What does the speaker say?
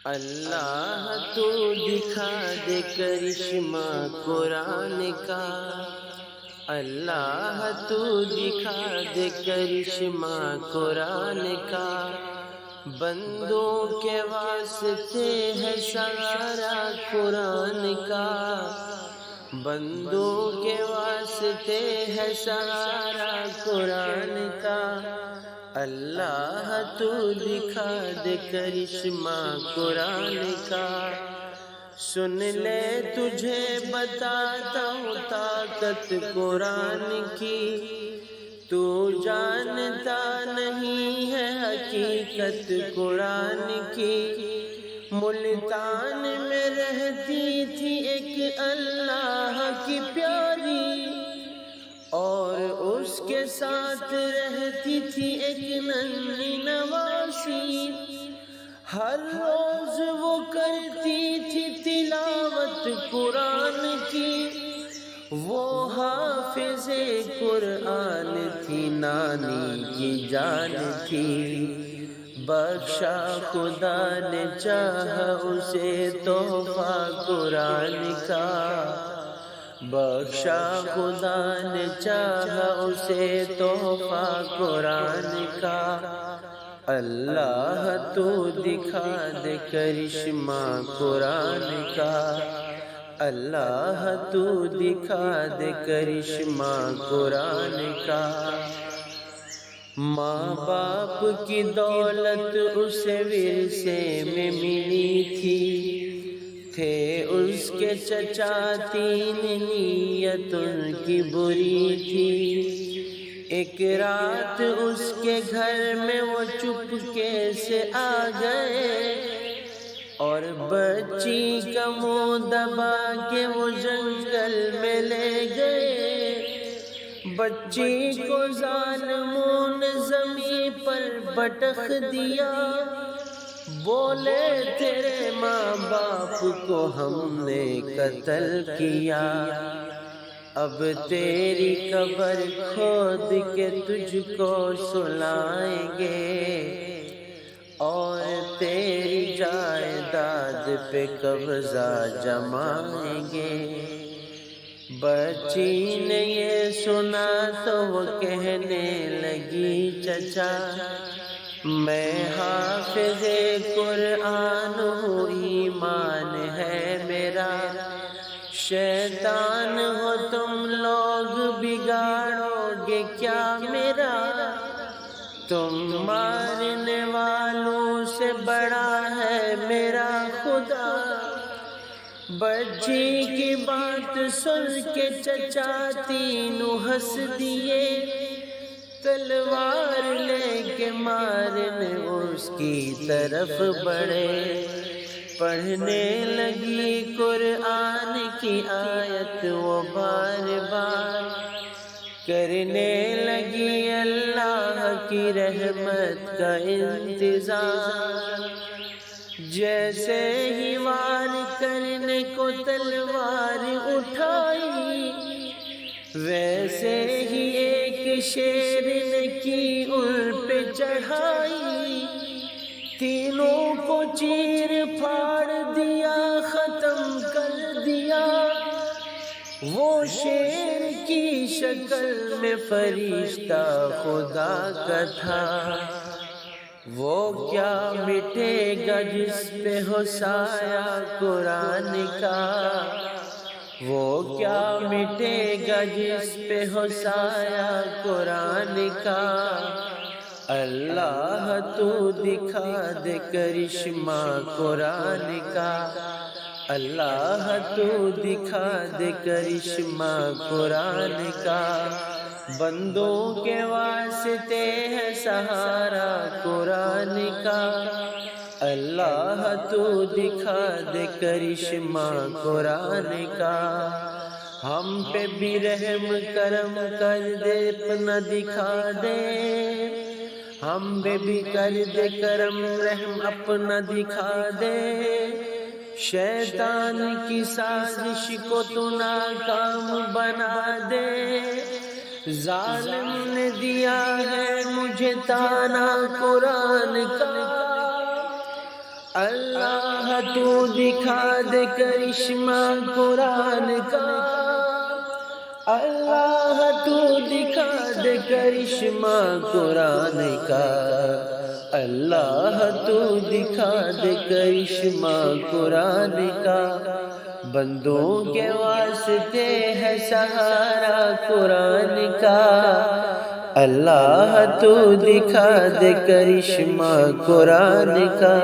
اللہ تو دکھا دے کرشمہ قرآن کا، اللہ تو دکھا دے کرشمہ قرآن کا، بندوں کے واسطے ہے سارا قرآن کا، بندوں کے واسطے ہے سارا قرآن کا، اللہ تو دکھا دے کرشمہ قرآن کا۔ سن لے تجھے بتاتا ہوں طاقت قرآن کی، تو جانتا نہیں ہے حقیقت قرآن کی۔ ملتان میں رہتی تھی ایک اللہ کی پیاری، اور اس کے ساتھ رہتی تھی ایک ننھی نواسی، ہر روز وہ کرتی تھی تلاوت قرآن کی، وہ حافظ قرآن تھی، نانی کی جان تھی، بخشا خدا نے چاہا اسے تحفہ قرآن کا، بخشا خدا نے چاہا اسے تحفہ قرآن کا، اللہ تو دکھا دے کرشمہ قرآن کا، اللہ تو دکھا دے کرشمہ قرآن کا۔ ماں باپ کی دولت اسے ورثے میں ملی تھی، تھے اس کے چچا تین، نیت ان کی بری تھی، ایک رات اس کے گھر میں وہ چپکے سے آ گئے، اور بچی کا منہ دبا کے وہ جنگل میں لے گئے، بچی کو ظالموں نے زمین پر بٹخ دیا، بولے تیرے ماں باپ کو ہم نے قتل کیا، اب تیری قبر کھود کے تجھ کو سلائیں گے، اور تیری جائیداد پہ قبضہ جمائیں گے۔ بچی نے یہ سنا تو وہ کہنے لگی چچا میں حافظ قرآن ہوں، ایمان ہے میرا، شیطان ہو تم لوگ بگاڑو گے کیا میرا، تم مارنے والوں سے بڑا ہے میرا خدا۔ بچی کی بات سن کے چچا تینوں ہنس دیے، تلوار لے کے مارنے اس کی طرف بڑھے، پڑھنے لگی قرآن کی آیت وہ بار بار، کرنے لگی اللہ کی رحمت کا انتظار، جیسے ہی وار کرنے کو تلوار اٹھائی، ویسے ہی ایک شیر نے کی ان پہ چڑھائی، تینوں کو چیر پھاڑ دیا، ختم کر دیا، وہ شیر کی شکل میں فرشتہ خدا کا تھا، وہ کیا مٹے گا جس پہ ہو سایہ قرآن کا، وہ کیا مٹے گا جس پہ ہو سایہ قرآن کا، اللہ تو دکھا دے کرشمہ قرآن کا، اللہ تو دکھا دے کرشمہ قرآن کا، بندوں کے واسطے ہے سہارا قرآن کا، اللہ تو دکھا دے کرشمہ قرآن کا، ہم پہ بھی رحم کرم کر دے، اپنا دکھا دے، ہم پہ بھی کر دے کرم رحم اپنا دکھا دے، شیطان کی سازش کو تو ناکام بنا دے، ظالم نے دیا ہے مجھے تانا قرآن کا، اللہ تو دکھا دے کرشمہ قرآن کا، اللہ تو دکھا دے کرشمہ قرآن کا، اللہ تو دکھا دے کرشمہ قرآن کا، بندوں کے واسطے ہے سہارا قرآن کا، اللہ تو دکھا دے کرشمہ قرآن کا۔